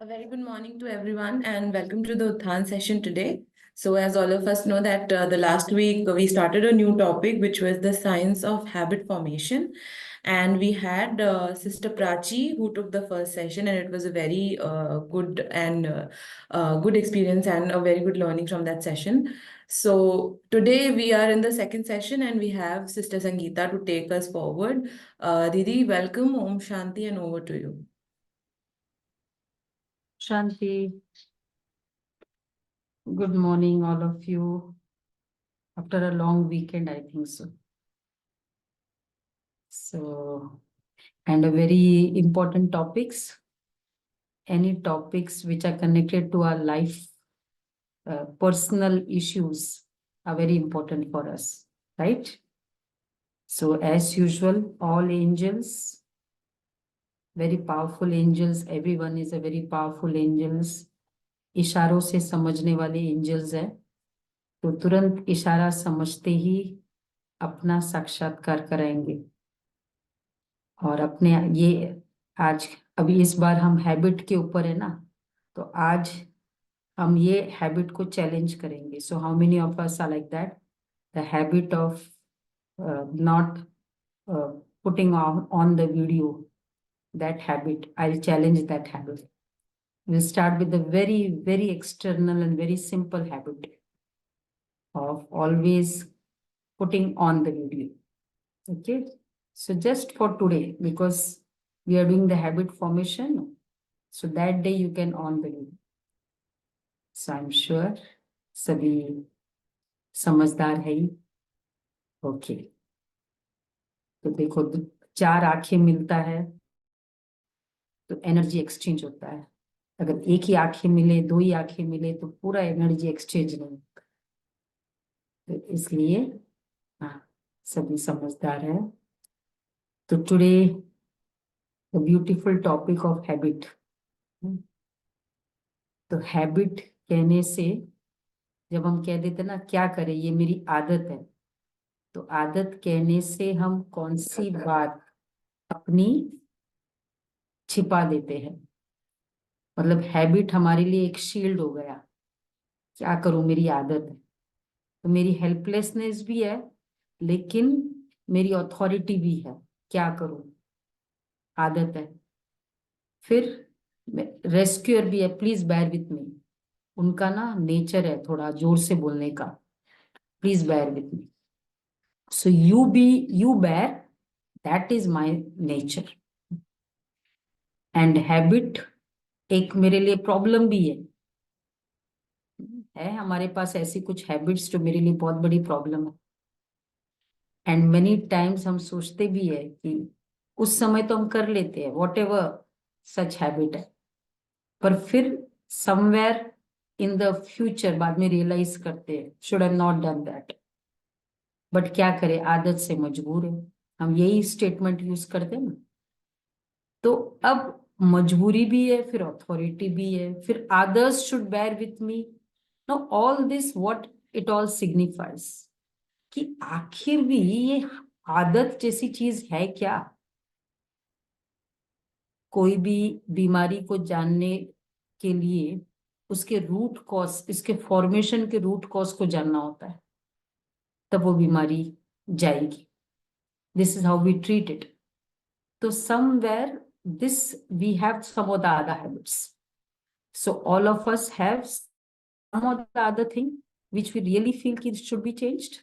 A very good morning to everyone and welcome to the Utthan session today. So as all of us know that the last week we started a new topic which was the science of habit formation, and we had Sister Prachi who took the first session, and it was a very good and good experience and a very good learning from that session. So today we are in the second session and we have Sister Sangeeta to take us forward. Didi, welcome, Om Shanti, and over to you. Shanti, good morning, all of you. After a long weekend, I think so. And a very important topics, any topics which are connected to our life, personal issues are very important for us, right? So as usual, all angels, very powerful angels, everyone is a very powerful angels. इशारों से समझने वाले angels है, तो तुरंत इशारा समझते ही अपना साक्षात्कार कराएंगे। और अपने ये आज अभी इस बार हम हैबिट के ऊपर है ना, तो आज हम ये हैबिट को चैलेंज करेंगे। So how many of us are like that, the habit of not putting on the video, that habit, I'll challenge that habit. We'll start with a very external and very simple habit of always putting on the video. Okay, so just for today, because we are doing the habit formation, so that day you can on the video. So I'm sure सभी समझदार है ही। Okay, तो देखो, चार आंखें मिलता है तो एनर्जी एक्सचेंज होता है। अगर एक ही आंखें मिले, दो ही आंखें मिले, तो पूरा एनर्जी एक्सचेंज नहीं होता। तो इसलिए हाँ, सभी समझदार है। तो today the beautiful topic of habit. तो हैबिट कहने से जब हम कह देते ना, क्या करें, ये मेरी आदत है, तो आदत कहने से हम कौन सी बात अपनी छिपा देते हैं। मतलब हैबिट हमारे लिए एक शील्ड हो गया, क्या करूं, मेरी आदत है, तो मेरी हेल्पलेसनेस भी है, लेकिन मेरी अथॉरिटी भी है, क्या करूं, आदत है। फिर रेस्क्यूअर भी है, प्लीज बेयर विथ मी, उनका ना नेचर है थोड़ा जोर से बोलने का, please bear with me. So you bear, that is my nature. And habit एक मेरे लिए प्रॉब्लम भी है हमारे पास ऐसी कुछ हैबिट्स जो मेरे लिए बहुत बड़ी प्रॉब्लम है। एंड मेनी टाइम्स हम सोचते भी है कि उस समय तो हम कर लेते हैं वॉट एवर सच हैबिट है, पर फिर समवेयर इन द फ्यूचर बाद में रियलाइज करते हैं should have not done that, but क्या करें, आदत से मजबूर है। हम यही स्टेटमेंट यूज करते हैं ना। तो अब मजबूरी भी है, फिर अथॉरिटी भी है, फिर others should bear with me. Know all this what it all signifies, कि आखिर भी ये आदत जैसी चीज है क्या। कोई भी बीमारी को जानने के लिए उसके रूट कॉज, इसके फॉर्मेशन के रूट कॉज को जानना होता है, तब वो बीमारी जाएगी। This is how we treat it. तो somewhere this we have some of the other habits, so all of us have some of the other thing which we really feel कि should be changed,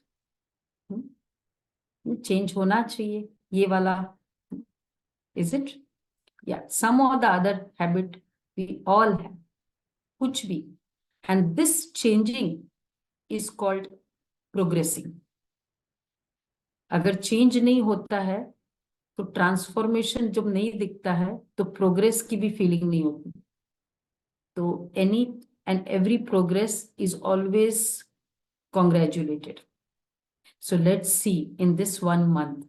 change होना चाहिए ये वाला, is it? Yeah, some of the other habit we all have, कुछ भी, and this changing is called progressing. अगर change नहीं होता है तो ट्रांसफॉर्मेशन जब नहीं दिखता है तो प्रोग्रेस की भी फीलिंग नहीं होती। तो any and every progress is always congratulated. So let's see, in this 1 month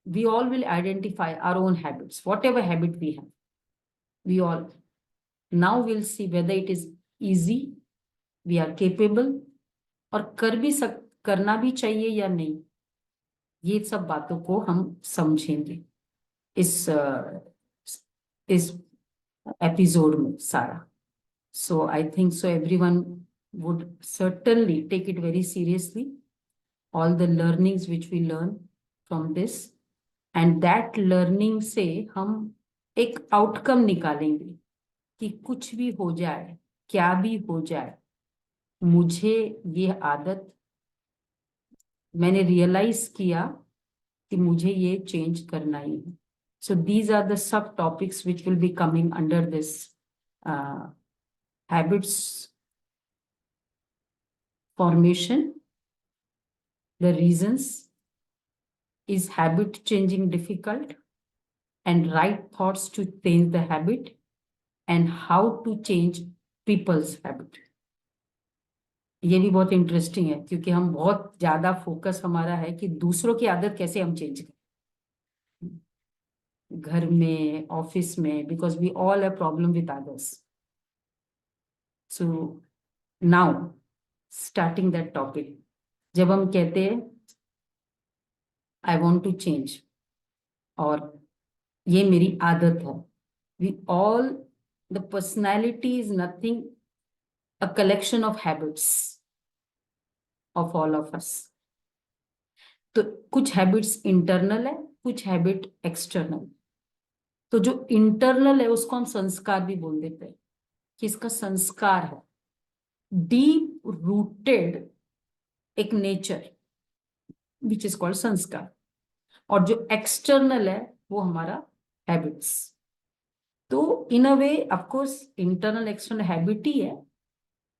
we all will identify our own habits, whatever habit we have, we all now will see whether it is easy, we are capable, और करना भी चाहिए या नहीं। ये सब बातों को हम समझेंगे इस एपिसोड में सारा. So I think so everyone would certainly take it very seriously, all the learnings which we learn from this, and that learning से हम एक outcome निकालेंगे कि कुछ भी हो जाए, क्या भी हो जाए, मुझे ये आदत, मैंने रियलाइज किया कि मुझे ये चेंज करना ही है. So these are the sub topics which will be coming under this habits formation, the reasons, is habit changing difficult, and right thoughts to change the habit, and how to change people's habit. ये भी बहुत interesting है क्योंकि हम बहुत ज्यादा focus हमारा है कि दूसरों की आदत कैसे हम चेंज करें, घर में, ऑफिस में, because we all have problem with others. So now starting that topic, जब हम कहते हैं आई वांट टू चेंज और ये मेरी आदत है, we all, the personality is nothing, a collection of habits of all of us. तो कुछ हैबिट्स इंटरनल है, कुछ हैबिट एक्सटर्नल. तो जो इंटरनल है उसको हम संस्कार भी बोल देते हैं कि इसका संस्कार है, डीप रूटेड एक नेचर विच इज कॉल्ड संस्कार. और जो एक्सटर्नल है वो हमारा हैबिट्स. तो इन अ वे ऑफकोर्स इंटरनल एक्सटर्नल हैबिट ही है,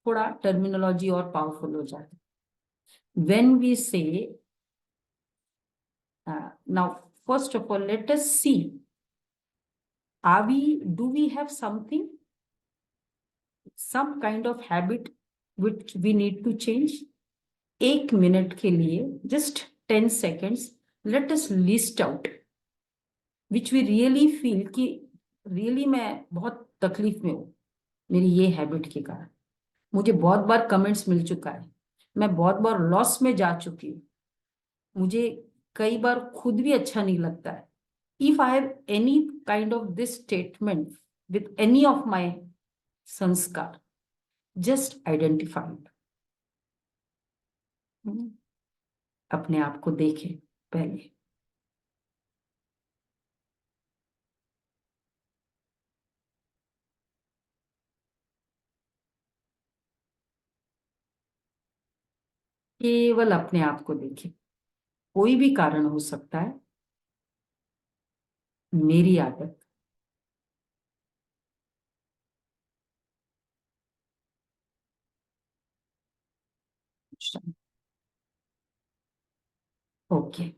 थोड़ा टर्मिनोलॉजी और पावरफुल हो जाता है. When we say, now, first of all, let us see, do we have something, some kind of habit which we need to change? 1 minute के लिए, just 10 seconds, let us list out which we really feel कि really मैं बहुत तकलीफ में हूँ मेरी ये हैबिट के कारण. मुझे बहुत बार कमेंट्स मिल चुका है, मैं बहुत बार लॉस में जा चुकी हूँ, मुझे कई बार खुद भी अच्छा नहीं लगता है. If I have any kind of this statement with any of my sanskar, just identify it. अपने आप को देखें पहले. केवल अपने आप को देखें. कोई भी कारण हो सकता है. मेरी आदत, okay,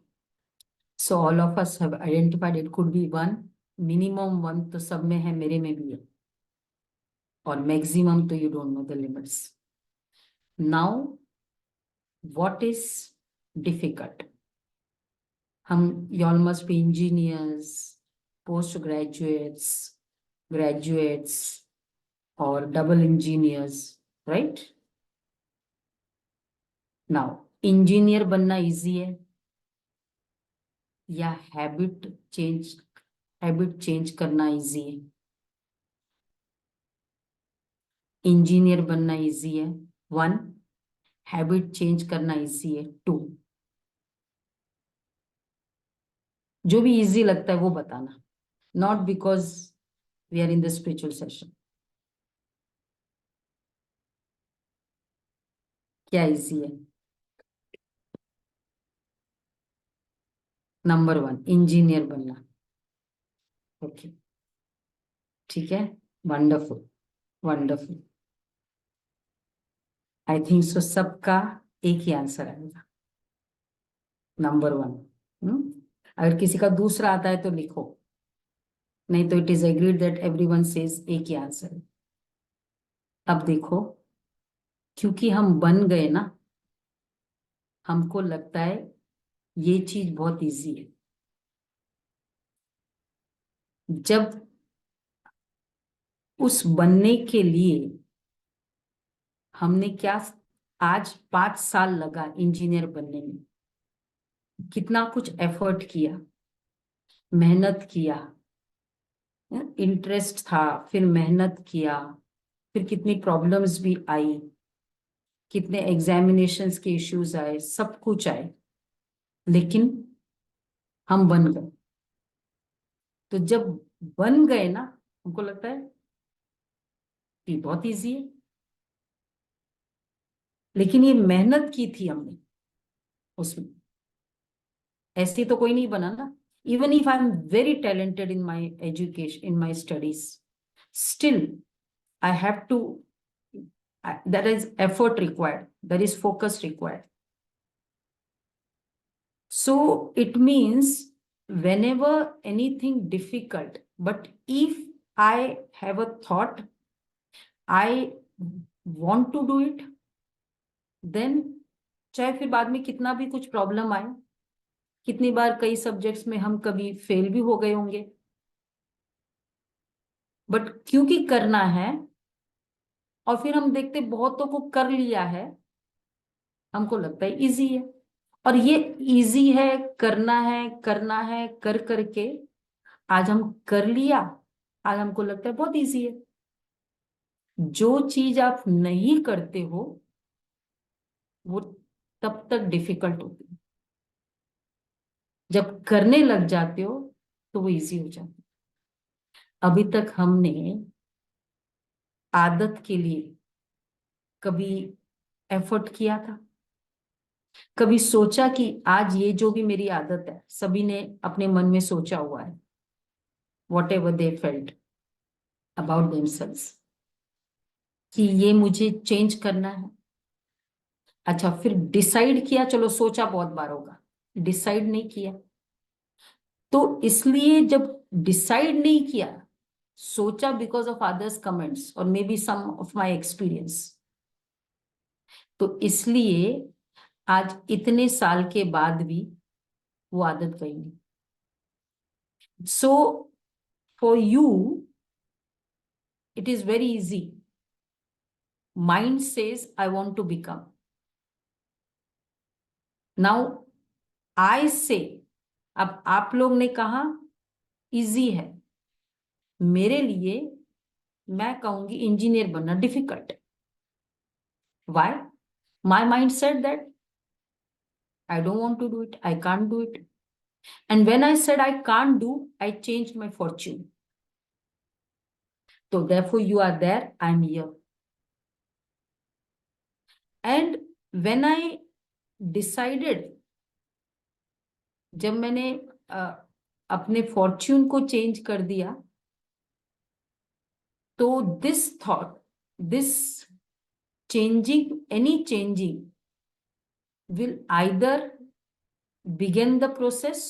so all of us have identified. It could be one, minimum one तो सब में है, मेरे में भी है, और maximum तो you don't know the limits. Now what is difficult? You all must be engineers, postgraduates, graduates, or double engineers, right? Now, engineer बनना easy है या habit change करना easy है? Engineer बनना easy है 1, habit change करना easy है 2. जो भी easy लगता है वो बताना, not because we are in the spiritual session. क्या easy है? नंबर 1, इंजीनियर बनना. ओके, ठीक है, wonderful wonderful. I think so सबका एक ही आंसर आएगा, नंबर 1. अगर किसी का दूसरा आता है तो लिखो, नहीं तो it is agreed that everyone says एक ही आंसर है. अब देखो, क्योंकि हम बन गए ना, हमको लगता है ये चीज बहुत इजी है. जब उस बनने के लिए हमने क्या, आज 5 साल लगा इंजीनियर बनने में, कितना कुछ एफर्ट किया, मेहनत किया, इंटरेस्ट था, फिर मेहनत किया, फिर कितनी प्रॉब्लम्स भी आई, कितने एग्जामिनेशंस के इश्यूज आए, सब कुछ आए, लेकिन हम बन गए। तो जब बन गए ना, हमको लगता है कि बहुत इजी है, लेकिन ये मेहनत की थी हमने उसमें। ऐसे तो कोई नहीं बना ना। Even if I am very talented in my education, in my studies, still I have to, there is effort required, there is focus required. So it means whenever anything difficult, but if I have a thought, I want to do it, then चाहे फिर बाद में कितना भी कुछ problem आए, कितनी बार कई सब्जेक्ट्स में हम कभी फेल भी हो गए होंगे, बट क्योंकि करना है, और फिर हम देखते बहुतों को कर लिया है, हमको लगता है इजी है। और ये इजी है, करना है, करना है, कर करके आज हम कर लिया, आज हमको लगता है बहुत इजी है। जो चीज आप नहीं करते हो वो तब तक डिफिकल्ट होती है, जब करने लग जाते हो तो वो इजी हो जाती है। अभी तक हमने आदत के लिए कभी एफर्ट किया था? कभी सोचा कि आज ये जो भी मेरी आदत है, सभी ने अपने मन में सोचा हुआ है, what ever they felt about themselves, कि ये मुझे चेंज करना है। अच्छा, फिर डिसाइड किया, चलो सोचा बहुत बार होगा, डिसाइड नहीं किया। तो इसलिए जब डिसाइड नहीं किया, सोचा बिकॉज ऑफ अदर्स कमेंट्स और maybe some of my experience, तो इसलिए आज इतने साल के बाद भी वो आदत गई नहीं। So for you it is very easy. Mind says, I want to become. Now, I say, अब आप लोग ने कहा इजी है, मेरे लिए मैं कहूंगी इंजीनियर बनना difficult. Why? My mind said that I don't want to do it, I can't do it. And when I said I can't do, I changed my fortune. So therefore you are there, I'm here. And when I decided, जब मैंने अपने Fortune को change कर दिया, तो this thought, this changing, any changing will either begin the process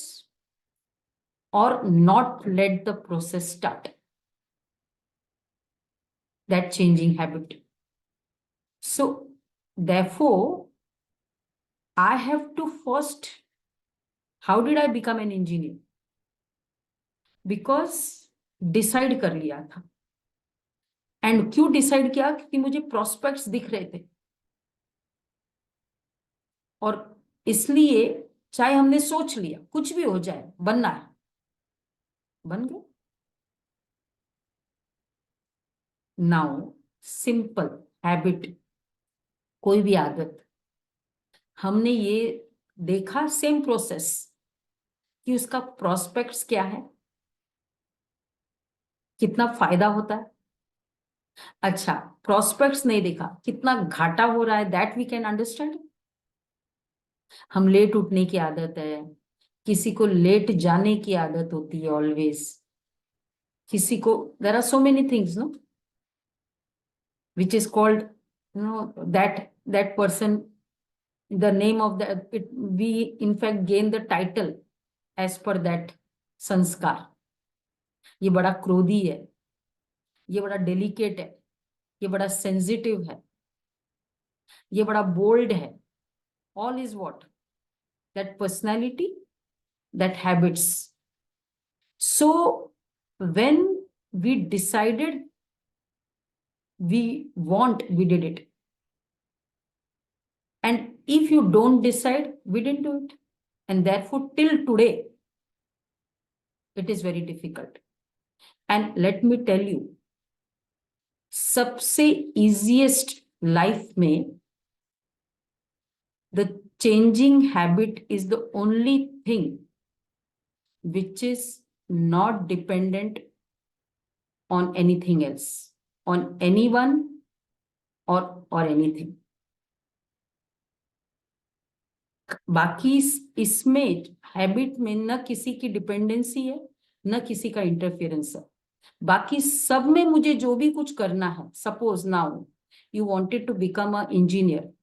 or not let the process start, that changing habit. So therefore I have to first, how did I become an engineer? Because decide कर लिया था। And क्यों decide किया? क्योंकि मुझे prospects दिख रहे थे, और इसलिए चाहे हमने सोच लिया कुछ भी हो जाए, बनना है, बन गए। नाउ सिंपल हैबिट, कोई भी आदत, हमने ये देखा सेम प्रोसेस कि उसका प्रोस्पेक्ट्स क्या है, कितना फायदा होता है। अच्छा, प्रोस्पेक्ट्स नहीं देखा, कितना घाटा हो रहा है, दैट वी कैन अंडरस्टैंड। हम लेट उठने की आदत है, किसी को लेट जाने की आदत होती है ऑलवेज, किसी को, there are so many things no which is called, that person, the name of it, we in fact gain the title as per that संस्कार। ये बड़ा क्रोधी है, ये बड़ा डेलिकेट है, ये बड़ा सेंसिटिव है, ये बड़ा बोल्ड है। All is what? That personality, that habits. So when we decided, we we did it. And if you don't decide, we didn't do it. And therefore till today it is very difficult. And let me tell you, सबसे easiest life में the changing habit is the only thing which is not dependent on anything else, on anyone or anything. बाकी इसमें habit में न किसी की dependency है, न किसी का इंटरफेरेंस है. बाकी सब में मुझे जो भी कुछ करना है, suppose now you wanted to become a engineer,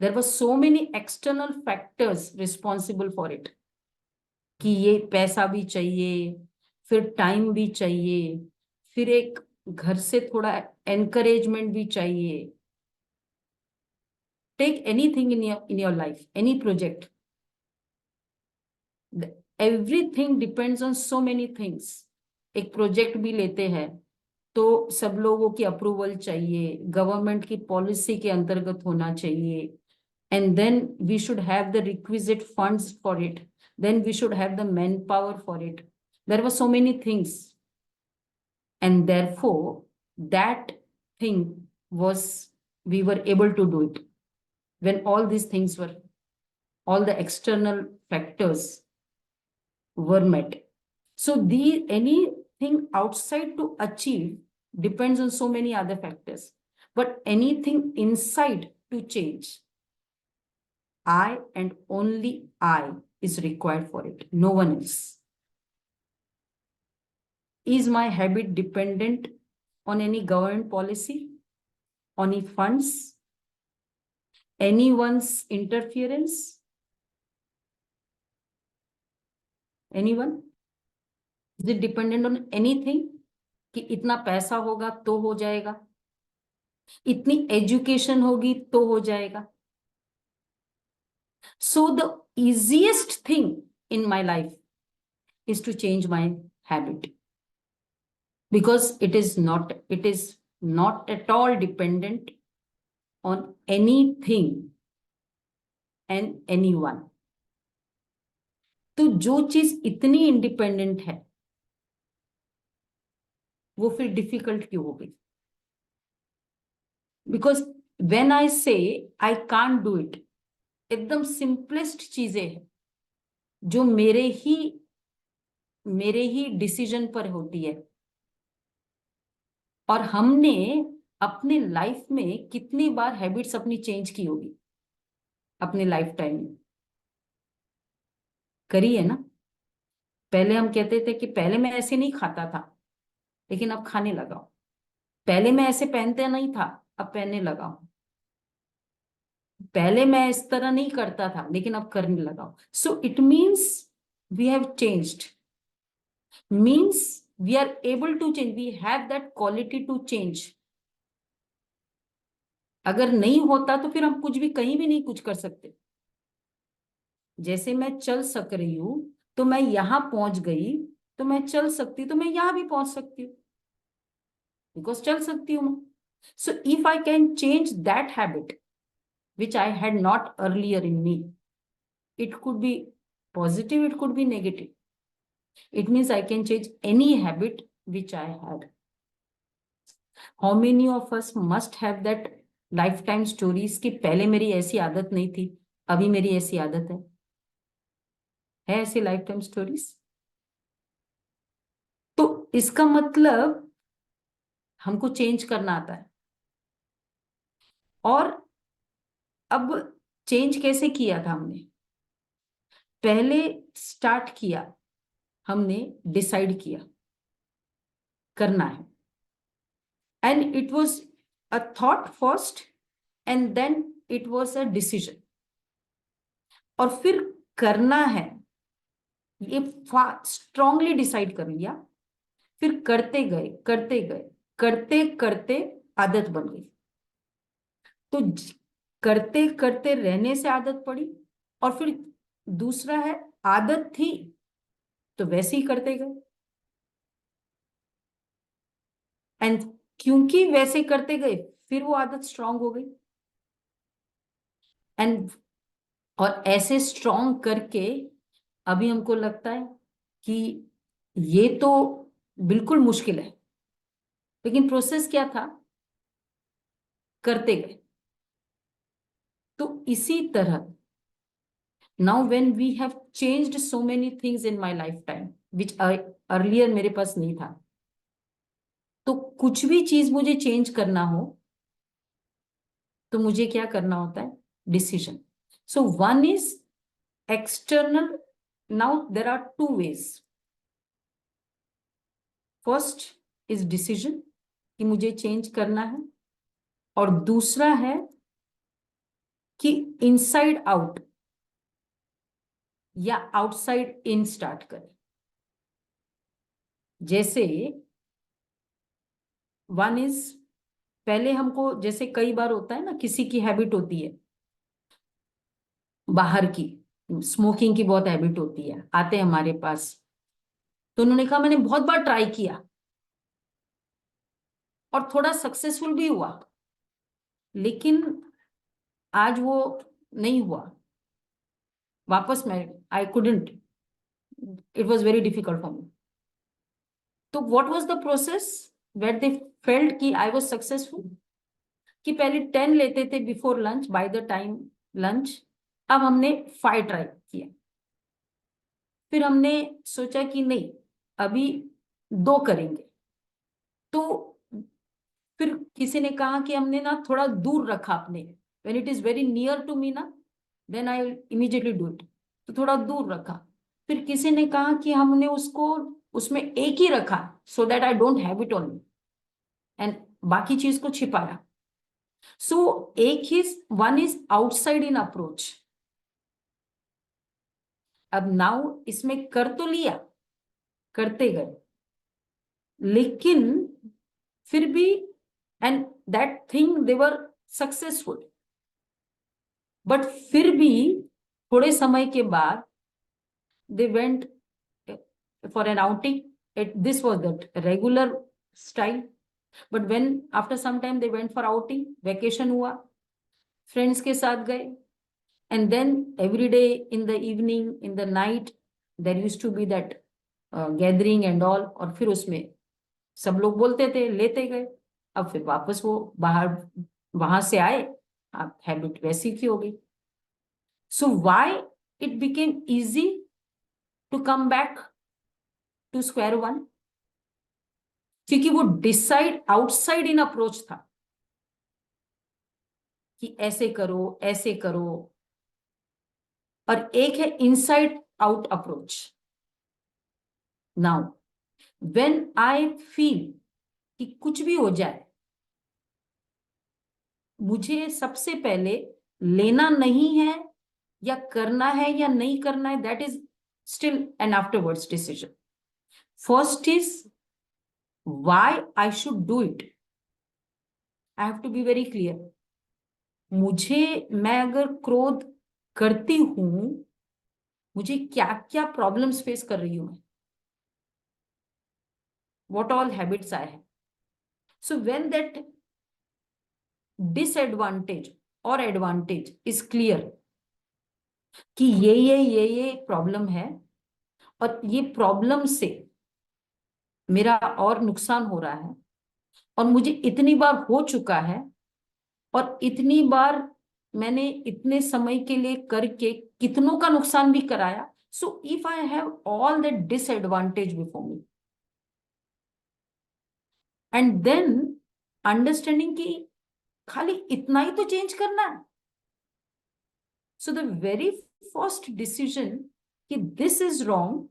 there were so many external factors responsible for it, कि ये पैसा भी चाहिए, फिर टाइम भी चाहिए, फिर एक घर से थोड़ा एनकरेजमेंट भी चाहिए. Take anything in your life, any project, everything depends on so many things. एक प्रोजेक्ट भी लेते हैं तो सब लोगों की अप्रूवल चाहिए, गवर्नमेंट की पॉलिसी के अंतर्गत होना चाहिए, and then we should have the requisite funds for it, then we should have the manpower for it. There were so many things, and therefore that thing was, we were able to do it when all these things were, all the external factors were met. So the anything outside to achieve depends on so many other factors, but anything inside to change, I and only I is required for it, no one else. Is my habit dependent on any government policy, on any funds, anyone's interference? Anyone? Is it dependent on anything? कि इतना पैसा होगा तो हो जाएगा, इतनी education होगी तो हो जाएगा. So the easiest thing in my life is to change my habit, because it is not at all dependent on anything and anyone. तो जो चीज इतनी इंडिपेंडेंट है वो फिर डिफिकल्ट क्यों हो गई? बिकॉज व्हेन आई से आई कांट डू इट, एकदम सिंपलेस्ट चीजें हैं जो मेरे ही डिसीजन पर होती है. और हमने अपने लाइफ में कितनी बार हैबिट्स अपनी चेंज की होगी अपने लाइफ टाइम में? करी है ना? पहले हम कहते थे कि पहले मैं ऐसे नहीं खाता था लेकिन अब खाने लगा हूं. पहले मैं ऐसे पहनते नहीं था, अब पहनने लगा हूं. पहले मैं इस तरह नहीं करता था लेकिन अब करने लगा हूं. So it means we have changed, means we are able to change, we have that quality to change. अगर नहीं होता तो फिर हम कुछ भी कहीं भी नहीं कुछ कर सकते. जैसे मैं चल सक रही हूं तो मैं यहां पहुंच गई, तो मैं चल सकती तो मैं यहां भी पहुंच सकती हूँ, बिकॉज चल सकती हूँ मैं. सो if I can change that habit which I had not earlier in me, it could be positive, it could be negative. It means I can change any habit which I had. How many of us must have that lifetime stories कि पहले मेरी ऐसी आदत नहीं थी, अभी मेरी ऐसी आदत है ऐसी lifetime stories? तो इसका मतलब हमको चेंज करना आता है. और अब चेंज कैसे किया था हमने? पहले स्टार्ट किया, हमने डिसाइड किया करना है, and it was a thought first and then it was a decision. और फिर करना है, ये स्ट्रांगली डिसाइड कर लिया, फिर करते गए करते करते आदत बन गई. तो करते करते रहने से आदत पड़ी, और फिर दूसरा है आदत थी तो वैसे ही करते गए, एंड क्योंकि वैसे करते गए फिर वो आदत स्ट्रांग हो गई. एंड और ऐसे स्ट्रांग करके अभी हमको लगता है कि ये तो बिल्कुल मुश्किल है, लेकिन प्रोसेस क्या था, करते गए। तो इसी तरह now when we have changed so many things in my life time which earlier मेरे पास नहीं था, तो कुछ भी चीज मुझे चेंज करना हो तो मुझे क्या करना होता है, decision. So one is external. Now there are two ways. First is decision कि मुझे चेंज करना है, और दूसरा है कि इनसाइड आउट या आउटसाइड इन स्टार्ट करें। जैसे वन इज, पहले हमको, जैसे कई बार होता है ना, किसी की हैबिट होती है बाहर की, स्मोकिंग की बहुत हैबिट होती है, आते हैं हमारे पास, तो उन्होंने कहा मैंने बहुत बार ट्राई किया और थोड़ा सक्सेसफुल भी हुआ, लेकिन आज वो नहीं हुआ, वापस मैं, I couldn't, it was very difficult for me. तो what was the process where they felt कि आई वाज सक्सेसफुल? कि पहले 10 लेते थे before lunch, by the time lunch, अब हमने 5 ट्राई किया। फिर हमने सोचा कि नहीं, अभी 2 करेंगे। तो फिर किसी ने कहा कि हमने ना थोड़ा दूर रखा अपने, when it is very near to me ना, then I immediately do it, तो थोड़ा दूर रखा। फिर किसी ने कहा कि हमने उसको उसमें एक ही रखा, so that I don't have it on me, and बाकी चीज को छिपाया। सो एक ही, one is outside in approach. अब नाउ इसमें कर तो लिया, करते गए, लेकिन फिर भी, and that thing they were successful, but फिर भी थोड़े समय के बाद they went for an outing. This was that regular style, but when after some time they went for outing, vacation हुआ, फ्रेंड्स के साथ गए, and then every day in the evening, in the night, there used to be that gathering and all, और फिर उसमें सब लोग बोलते थे, लेते गए। अब फिर वापस वो बाहर, वहां से आए, अब हैबिट वैसी की हो गई। So why it became easy to come back to square one? क्योंकि वो डिसाइड आउटसाइड इन अप्रोच था कि ऐसे करो, ऐसे करो, और एक है inside out approach. Now when I feel कि कुछ भी हो जाए, मुझे सबसे पहले लेना नहीं है, या करना है या नहीं करना है, that is still an afterwards decision. First is why I should do it. I have to be very clear. मुझे, मैं अगर क्रोध करती हूं, मुझे क्या क्या प्रॉब्लम्स फेस कर रही हूं मैं, what all habits I have. So when that disadvantage or advantage is clear कि ये प्रॉब्लम है, और ये प्रॉब्लम से मेरा और नुकसान हो रहा है, और मुझे इतनी बार हो चुका है, और इतनी बार मैंने इतने समय के लिए करके कितनों का नुकसान भी कराया। So if I have all that disadvantage before me, and then understanding कि खाली इतना ही तो चेंज करना है। So the very first decision कि this is wrong,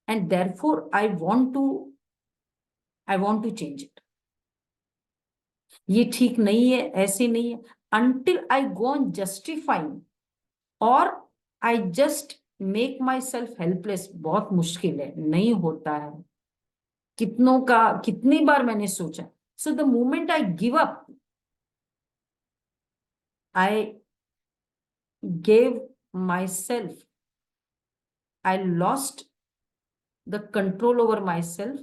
and therefore I want to change it. ये ठीक नहीं है, ऐसे नहीं है, until I go on justifying or I just make myself helpless। बहुत मुश्किल है, नहीं होता है, कितनों का, कितनी बार मैंने सोचा। So the moment I give up, I gave myself, I lost the control over myself,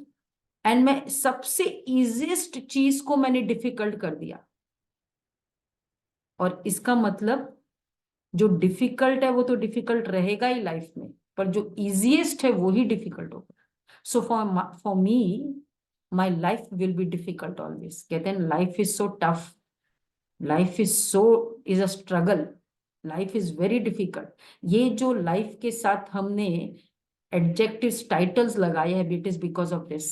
and मैं सबसे इजीएस्ट चीज को मैंने डिफिकल्ट कर दिया। और इसका मतलब जो डिफिकल्ट है वो तो डिफिकल्ट रहेगा ही लाइफ में, पर जो इजीएस्ट है वो ही डिफिकल्ट होगा। So for me, my life will be difficult always. कहते हैं life is so tough, life is a struggle, life is very difficult. ये जो life के साथ हमने adjectives titles लगाए हैं, it is because of this.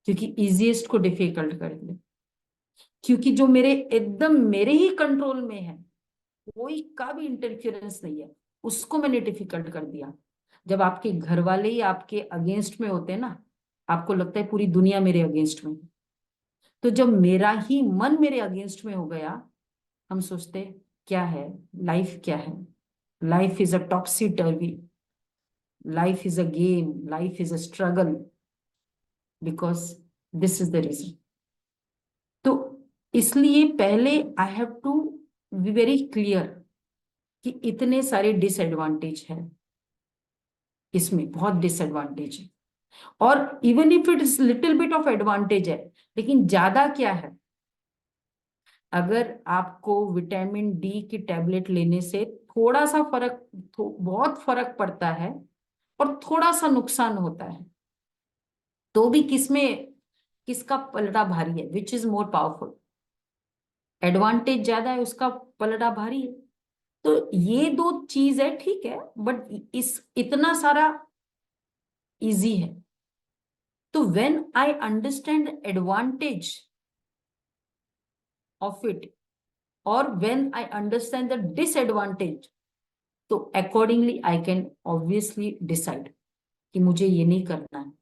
क्योंकि easiest को difficult कर दिया, क्योंकि जो मेरे एकदम मेरे ही कंट्रोल में है, कोई का भी इंटरफियरेंस नहीं है, उसको मैंने डिफिकल्ट कर दिया. जब आपके घर वाले ही आपके अगेंस्ट में होते हैं ना, आपको लगता है पूरी दुनिया मेरे अगेंस्ट में. तो जब मेरा ही मन मेरे अगेंस्ट में हो गया, हम सोचते क्या है लाइफ, क्या है life, is a topsy turvy, life is a game, life is a struggle, because this is the reason. तो इसलिए पहले I have to be very clear कि इतने सारे डिसएडवांटेज है, इसमें बहुत डिसएडवांटेज है. और even if it is little bit of advantage है, लेकिन ज्यादा क्या है, अगर आपको विटामिन डी की टैबलेट लेने से थोड़ा सा फर्क, बहुत फर्क पड़ता है और थोड़ा सा नुकसान होता है, तो भी किसका पलड़ा भारी है, which is more powerful. Advantage ज्यादा है, उसका पलड़ा भारी है. तो ये दो चीज है, ठीक है, बट इस इतना सारा इजी है. तो when I understand advantage of it और when I understand the disadvantage, तो accordingly I can obviously decide कि मुझे ये नहीं करना है.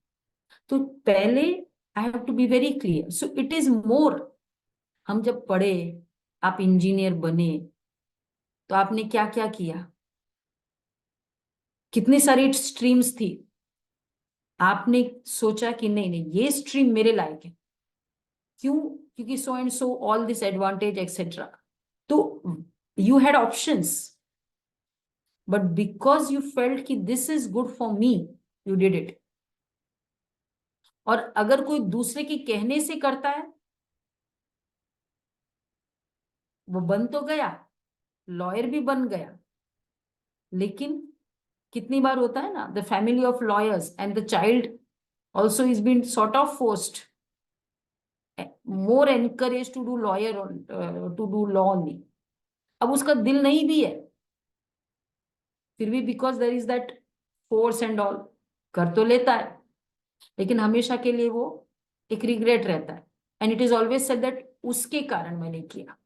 तो पहले I have to be very clear. So it is more, हम जब पढ़े, आप इंजीनियर बने, तो आपने क्या क्या किया, कितनी सारी स्ट्रीम्स थी, आपने सोचा कि नहीं नहीं ये स्ट्रीम मेरे लायक है. क्यों? क्योंकि so and so all this advantage etcetera. तो you had options, but because you felt कि this is good for me, you did it. और अगर कोई दूसरे के कहने से करता है, वो बन तो गया, लॉयर भी बन गया, लेकिन कितनी बार होता है ना, the family of lawyers and the child also is been sort of forced, more encourage to do lawyer, to do law only. अब उसका दिल नहीं भी है, फिर भी because there is that force and all, कर तो लेता है, लेकिन हमेशा के लिए वो एक रिग्रेट रहता है. And it is always said that उसके कारण मैंने किया,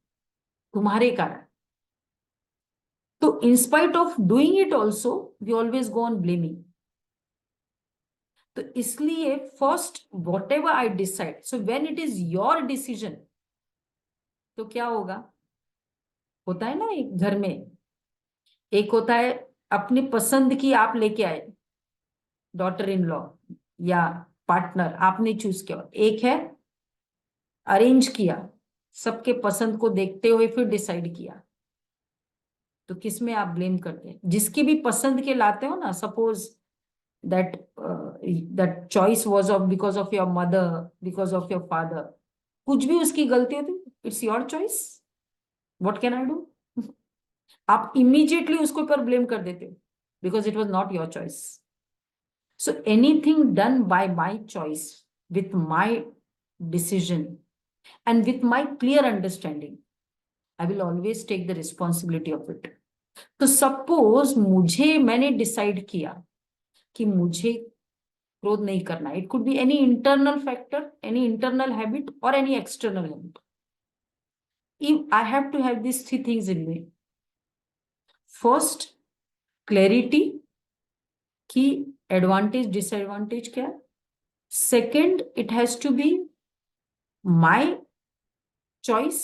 तुम्हारे कारण. तो in spite of doing it also we always go on blaming. तो इसलिए first whatever I decide, so when it is your decision, तो क्या होगा, होता है ना एक घर में, एक होता है अपनी पसंद की आप लेके आए डॉटर इन लॉ या पार्टनर आपने चूज किया, एक है अरेंज किया, सबके पसंद को देखते हुए फिर डिसाइड किया. तो किसमें आप ब्लेम करते हैं? जिसकी भी पसंद के लाते हो ना, suppose that that choice was of because of your mother, because of your father, कुछ भी उसकी गलती होती, it's your choice, what can I do. आप इमीडिएटली उसको पर ब्लेम कर देते हो, because it was not your choice. So anything done by my choice, with my decision and with my clear understanding, I will always take the responsibility of it. तो suppose मैंने decide किया कि मुझे क्रोध नहीं करना, it could be any internal factor, any internal habit और any external habit. If I have to have these three things in me, first clarity कि एडवांटेज डिसएडवांटेज क्या है, second it has to be my choice,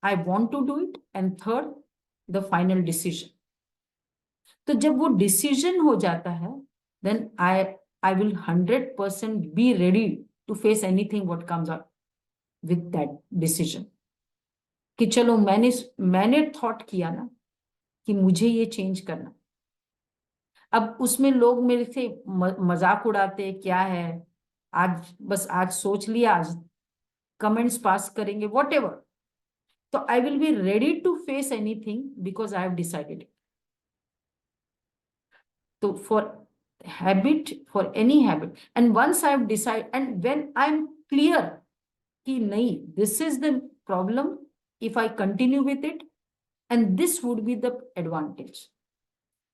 I want to do it, and third, the final decision. तो जब वो decision हो जाता है, then I will 100% be ready to face anything what comes up with that decision. कि चलो मैंने thought किया ना कि मुझे ये चेंज करना. अब उसमें लोग मेरे से मजाक उड़ाते, क्या है आज सोच लिया, आज कमेंट्स पास करेंगे, what ever. So I will be ready to face anything because I have decided it. So for habit, for any habit, and once I have decided, and when I'm clear कि नहीं, this is the problem, if I continue with it, and this would be the advantage.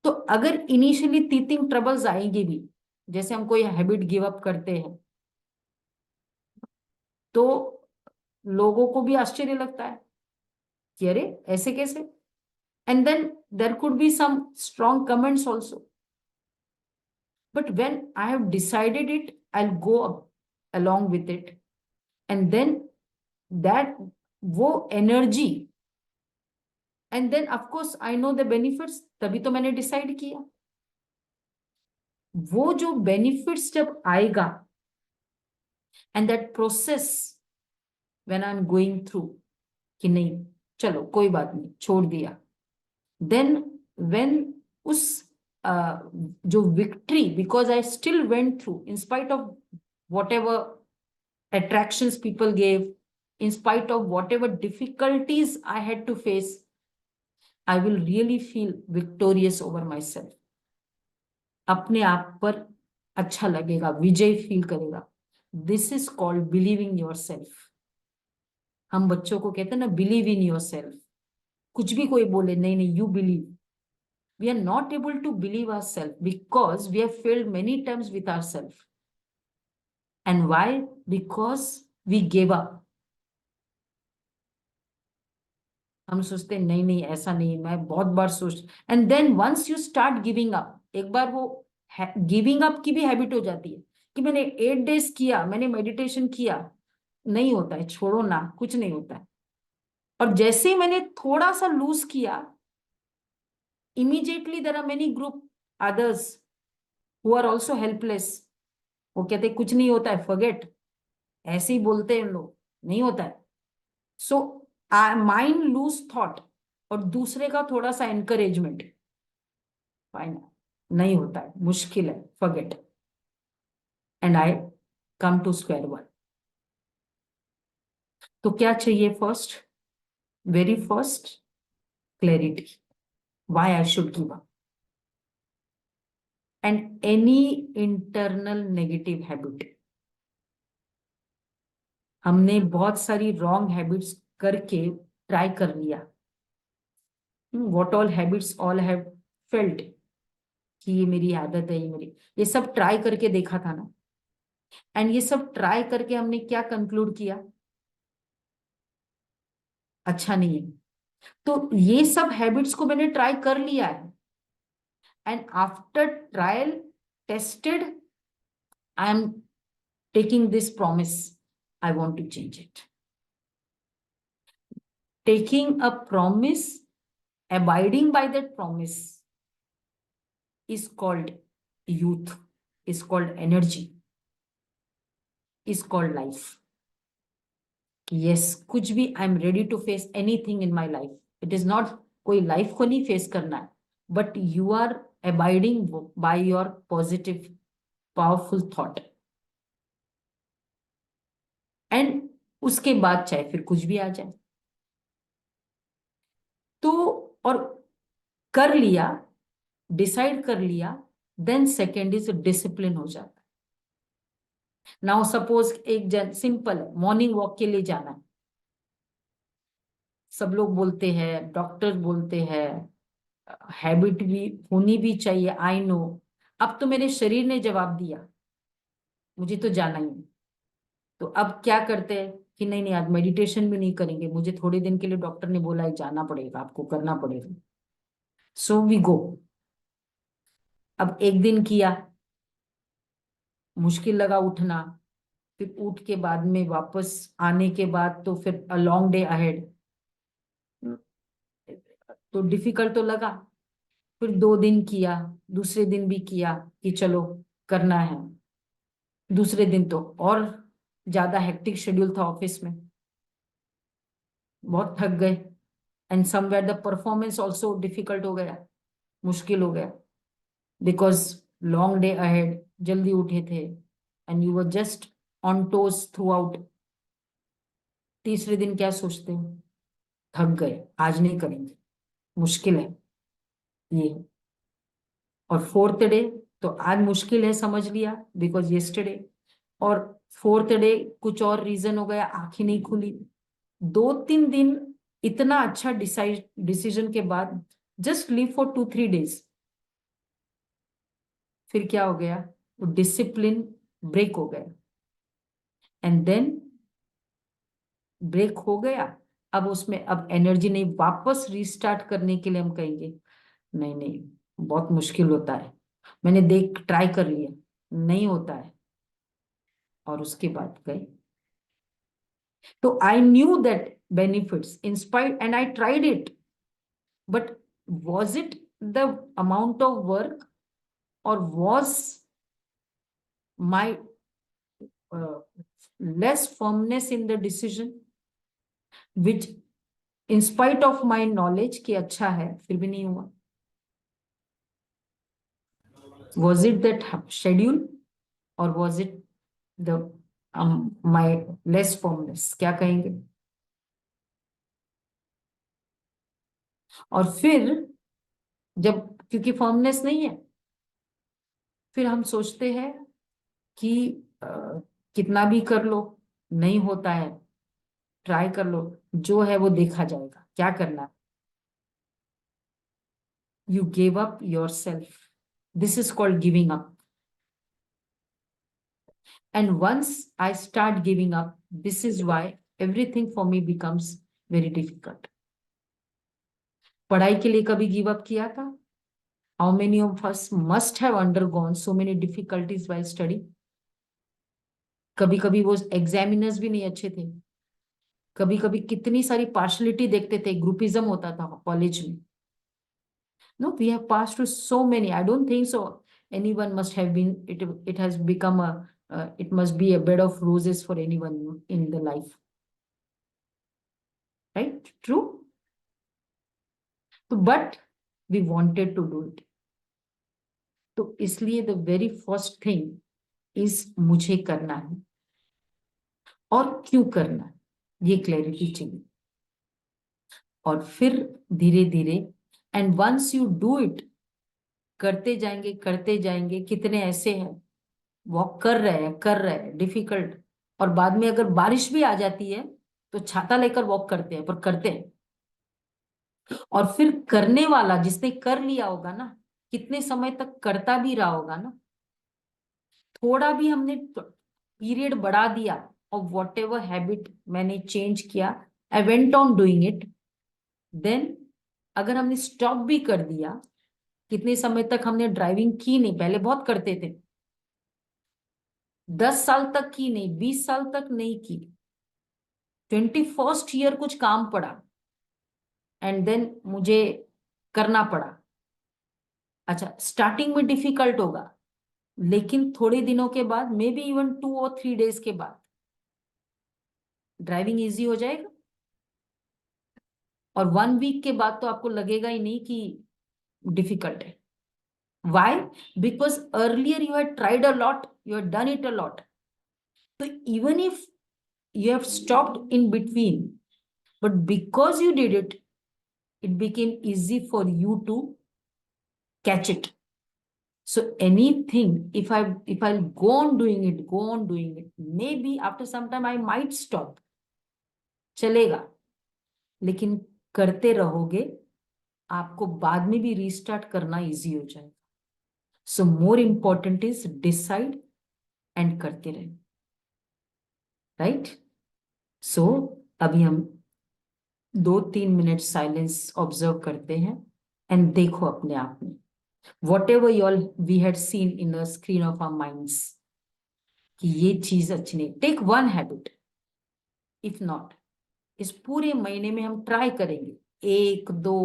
तो अगर initially teething troubles आएंगे भी, जैसे हम कोई habit give up करते हैं, तो लोगों को भी आश्चर्य लगता है कि अरे ऐसे कैसे, and then there could be some strong comments also. But when I have decided it, I'll go along with it, and then that वो energy, and then of course I know the benefits, तभी तो मैंने decide किया. वो जो benefits जब आएगा, and that process when I'm going through, कि नहीं चलो कोई बात नहीं, छोड़ दिया, then when उस जो victory, because I still went through in spite of whatever attractions people gave, in spite of whatever difficulties I had to face, I will really feel victorious over myself. अपने आप पर अच्छा लगेगा, विजय feel करेगा. This is called believing your self. हम बच्चों को कहते हैं ना, बिलीव इन योर सेल्फ. कुछ भी कोई बोले, नहीं नहीं, you believe. We are not able to believe ourselves because we have failed many times with ourselves. And why? Because we gave up. हम सोचते नहीं नहीं ऐसा नहीं, मैं बहुत बार सोच, and then once you start giving up, एक बार वो गिविंग अप की भी हैबिट हो जाती है कि मैंने 8 days किया, मैंने मेडिटेशन किया, नहीं होता है, छोड़ो ना, कुछ नहीं होता है. और जैसे ही मैंने थोड़ा सा लूज किया, immediately there are many group others who are also helpless. वो कहते कुछ नहीं होता है, फॉरगेट, ऐसे ही बोलते हैं लोग, नहीं होता है. सो माइंड लूज थॉट, और दूसरे का थोड़ा सा एनकरेजमेंट, फाइन, नहीं होता है, मुश्किल है, forget, and I come to square one. तो क्या चाहिए? First, very first, clarity, why I should give up. And any internal negative habit, हमने बहुत सारी रॉन्ग हैबिट्स करके ट्राई कर लिया. What all habits all have felt, कि ये मेरी आदत है, ये सब ट्राई करके देखा था ना. एंड ये सब ट्राई करके हमने क्या कंक्लूड किया? अच्छा नहीं है. तो ये सब हैबिट्स को मैंने ट्राई कर लिया है, and after trial tested, I am taking this promise, I want to change it. Taking a promise, abiding by that promise is called youth, is called energy, is called life. Yes, कुछ भी, I am ready to face anything in my life. It is not कोई life को नहीं face करना है, but you are abiding by your positive, powerful thought. And उसके बाद चाहे फिर कुछ भी आ जाए. तो और कर लिया, डिसाइड कर लिया, देन सेकेंड इज डिसिप्लिन हो जाता है. नाउ सपोज एक सिंपल है, मॉर्निंग वॉक के लिए जाना है. सब लोग बोलते हैं, डॉक्टर बोलते हैं, हैबिट भी होनी भी चाहिए, आई नो. अब तो मेरे शरीर ने जवाब दिया, मुझे तो जाना ही है. तो अब क्या करते हैं कि नहीं नहीं, आज मेडिटेशन भी नहीं करेंगे, मुझे थोड़े दिन के लिए डॉक्टर ने बोला है, जाना पड़ेगा, आपको करना पड़ेगा. So we go. अब एक दिन किया, मुश्किल लगा उठना, फिर उठ के बाद में वापस आने के बाद तो फिर अ लॉन्ग डे अहेड, तो डिफिकल्ट तो लगा. फिर 2 दिन किया, दूसरे दिन भी किया कि चलो करना है. दूसरे दिन तो और ज्यादा हेक्टिक शेड्यूल था ऑफिस में, बहुत थक गए, and somewhere the performance also difficult हो गया, मुश्किल हो गया, बिकॉज लॉन्ग डे अहेड, जल्दी उठे थे, and you were just on toes through out. तीसरे दिन क्या सोचते हो? थक गए, आज नहीं करेंगे, मुश्किल है ये. और फोर्थ डे तो आज मुश्किल है, समझ लिया, बिकॉज येस्टरडे, और फोर्थ डे कुछ और रीजन हो गया, आंख ही नहीं खुली। 2-3 दिन इतना अच्छा डिसीजन के बाद जस्ट लीव फॉर 2-3 डेज, फिर क्या हो गया, वो डिसिप्लिन ब्रेक हो गया। एंड देन ब्रेक हो गया, अब उसमें अब एनर्जी नहीं, वापस रीस्टार्ट करने के लिए हम कहेंगे नहीं नहीं, बहुत मुश्किल होता है, मैंने देख ट्राई कर लिया, नहीं होता है, और उसके बाद गए। तो I knew that benefits inspired and I tried it, but was it the amount of work, or was my uh, less firmness in the decision, which in spite of my knowledge कि अच्छा है फिर भी नहीं हुआ? Was it that schedule, or was it the my less firmness? क्या कहेंगे? और फिर जब, क्योंकि फर्मनेस नहीं है, फिर हम सोचते हैं कि कितना भी कर लो नहीं होता है, ट्राई कर लो, जो है वो देखा जाएगा, क्या करना है? You gave up yourself. This is called giving up. And once I start giving up, this is why everything for me becomes very difficult. पढ़ाई के लिए कभी गिव अप किया था? How many of us must have undergone so many difficulties while studying? कभी कभी वो examiners भी नहीं अच्छे थे, कभी कभी कितनी सारी पार्शलिटी देखते थे, ग्रुपिज्म होता था कॉलेज में। No, we have passed through so many. I don't think so anyone must have been, it has become a it must be a bed of roses for anyone in the life, right? True. So but we wanted to do it, तो इसलिए the very first thing is मुझे करना है, और क्यों करना है ये क्लैरिटी चाहिए। और फिर धीरे धीरे, and once you do it, करते जाएंगे, कितने ऐसे हैं वॉक कर रहे हैं डिफिकल्ट, और बाद में अगर बारिश भी आ जाती है तो छाता लेकर वॉक करते हैं, पर करते हैं। और फिर करने वाला जिसने कर लिया होगा ना, कितने समय तक करता भी रहा होगा ना, थोड़ा भी हमने पीरियड बढ़ा दिया और वॉट एवर हैबिट मैंने चेंज किया, I went on doing it, then अगर हमने स्टॉप भी कर दिया, कितने समय तक हमने ड्राइविंग की नहीं, पहले बहुत करते थे, 10 साल तक की नहीं, 20 साल तक नहीं की, 21st ईयर कुछ काम पड़ा, एंड देन मुझे करना पड़ा। अच्छा, स्टार्टिंग में डिफिकल्ट होगा, लेकिन थोड़े दिनों के बाद, मे बी इवन 2 और 3 डेज के बाद ड्राइविंग इजी हो जाएगा, और 1 वीक के बाद तो आपको लगेगा ही नहीं कि डिफिकल्ट है। Why? Because earlier you have tried a lot, you have done it a lot, तो even if you have stopped in between, but because you did it, it became easy for you to catch it. So anything, if I'll go on doing it, maybe after some time I might stop, चलेगा, लेकिन करते रहोगे, आपको बाद में भी restart करना easy हो जाएगा। So more important is decide and करते रहे, राइट? सो अभी हम 2-3 मिनट साइलेंस ऑब्जर्व करते हैं, एंड देखो अपने आप में, whatever you all we had seen in the screen of our minds, कि ये चीज अच्छी नहीं, take one habit, if not इस पूरे महीने में हम ट्राई करेंगे 1-2,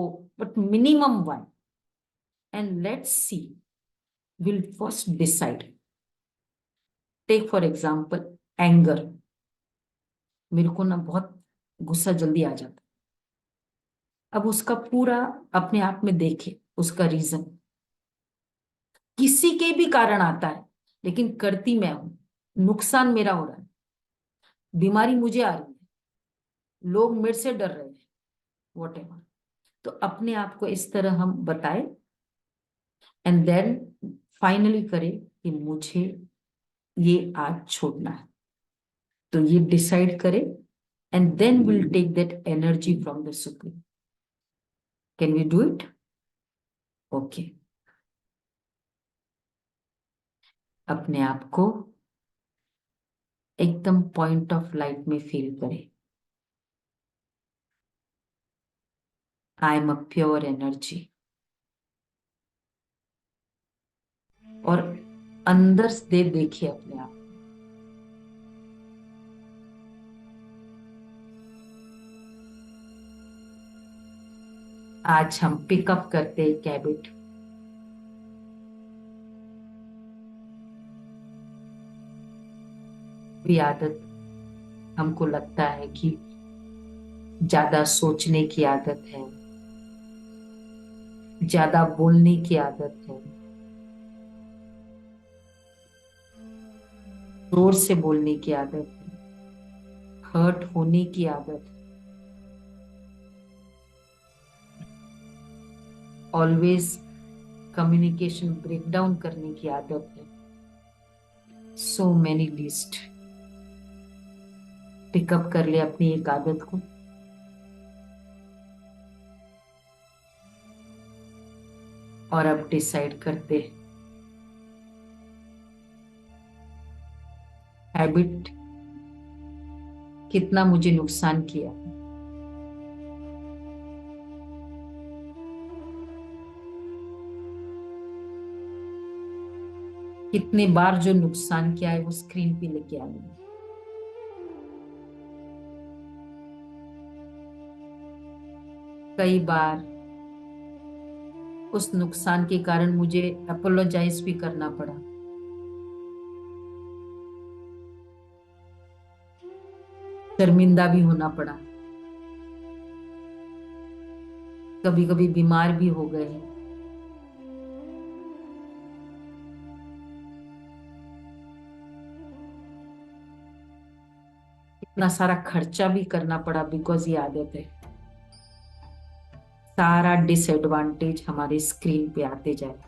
but minimum 1, and let's see, will first decide. Take for example anger, मेरे को ना बहुत गुस्सा जल्दी आ जाता, अब उसका पूरा अपने आप में देखे, उसका रीजन किसी के भी कारण आता है, लेकिन करती मैं हूं, नुकसान मेरा हो रहा है, बीमारी मुझे आ रही है, लोग मेरे से डर रहे हैं, वॉट तो अपने आप को इस तरह हम बताए, एंड देन फाइनली करे कि मुझे ये आज छोड़ना है, तो ये डिसाइड करे, and then will take that energy from the supreme. Can we do it? Okay. अपने आप को एकदम पॉइंट ऑफ लाइट में फील करें। I am a pure energy. और अंदर से देखिए अपने आप। आज हम पिकअप करते एक हैबिट। भी आदत हमको लगता है कि ज्यादा सोचने की आदत है, ज्यादा बोलने की आदत है, जोर से बोलने की आदत है, हर्ट होने की आदत है, ऑलवेज कम्युनिकेशन ब्रेकडाउन करने की आदत है। So many list. पिकअप कर ले अपनी एक आदत को, और अब डिसाइड करते हैं हैबिट कितना मुझे नुकसान किया, कितने बार जो नुकसान किया है वो स्क्रीन पे लेके आएंगे। कई बार उस नुकसान के कारण मुझे अपोलोजाइज भी करना पड़ा, शर्मिंदा भी होना पड़ा, कभी कभी बीमार भी हो गए हैं। इतना सारा खर्चा भी करना पड़ा बिकॉज ये आदत है। सारा डिसएडवांटेज हमारे स्क्रीन पे आते जाए।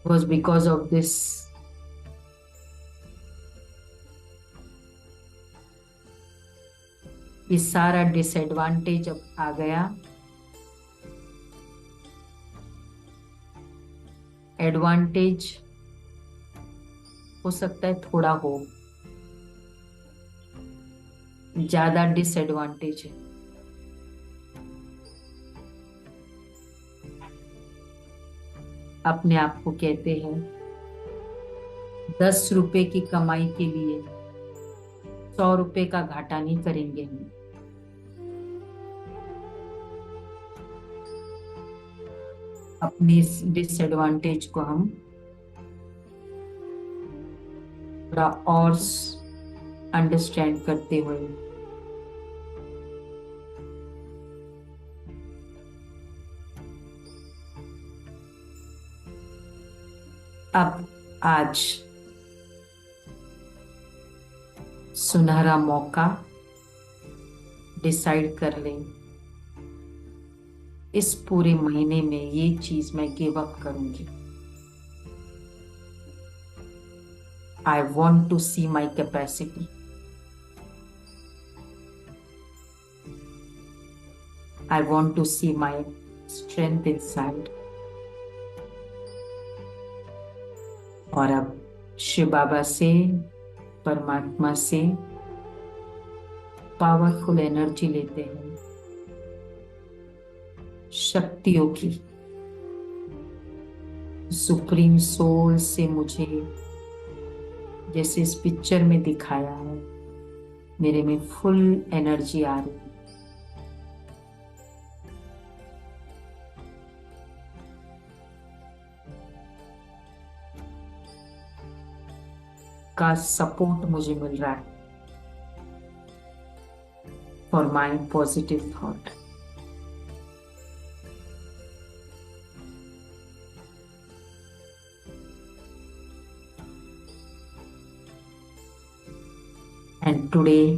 Was because of this ये सारा डिसएडवांटेज अब आ गया। एडवांटेज हो सकता है थोड़ा हो, ज्यादा डिसएडवांटेज है। अपने आप को कहते हैं 10 रुपए की कमाई के लिए 100 रुपए का घाटा नहीं करेंगे हम। अपनी इस डिसएडवांटेज को हम थोड़ा और अंडरस्टैंड करते हुए अब आज सुनहरा मौका, डिसाइड कर लें इस पूरे महीने में ये चीज मैं गिव अप करूंगी। I want to see my capacity. I want to see my strength inside. और अब शिव बाबा से, परमात्मा से पावरफुल एनर्जी लेते हैं, शक्तियों की। सुप्रीम सोल से मुझे जैसे इस पिक्चर में दिखाया है, मेरे में फुल एनर्जी आ रही है। का सपोर्ट मुझे मिल रहा है for my positive thought. And today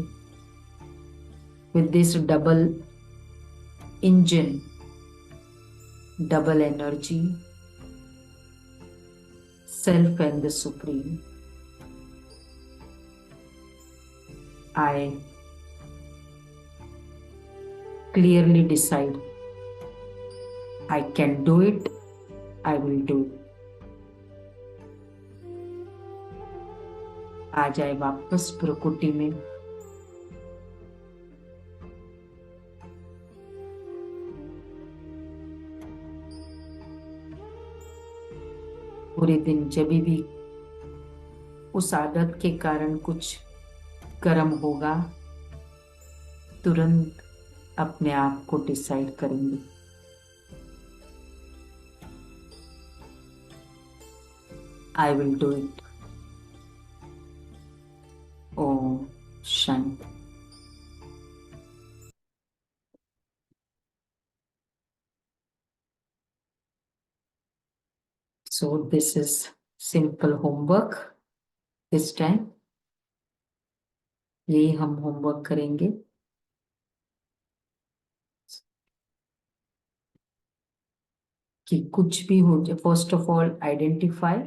with this double engine, double energy, self and the supreme. I clearly decide I can do it, I will do it. आ जाए वापस प्रकृति में, पूरे दिन जब भी उस आदत के कारण कुछ कर्म होगा, तुरंत अपने आप को डिसाइड करेंगे I will do it. Om Shanti. So this is simple homework this time. यही हम होमवर्क करेंगे. कि कुछ भी हो जाए, first of all identify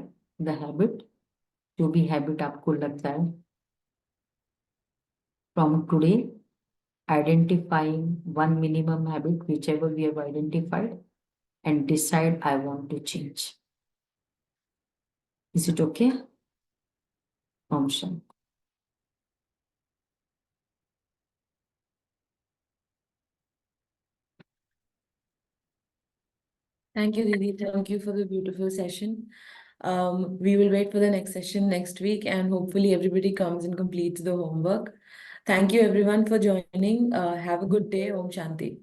the habit, जो भी हैबिट आपको लगता है. From today identifying one minimum habit whichever we have identified and decide I want to change. Is it okay? Om Shanti. Thank you, Didi. Thank you for the beautiful session. We will wait for the next session next week, and hopefully everybody comes and completes the homework. Thank you everyone for joining. Have a good day. Om Shanti.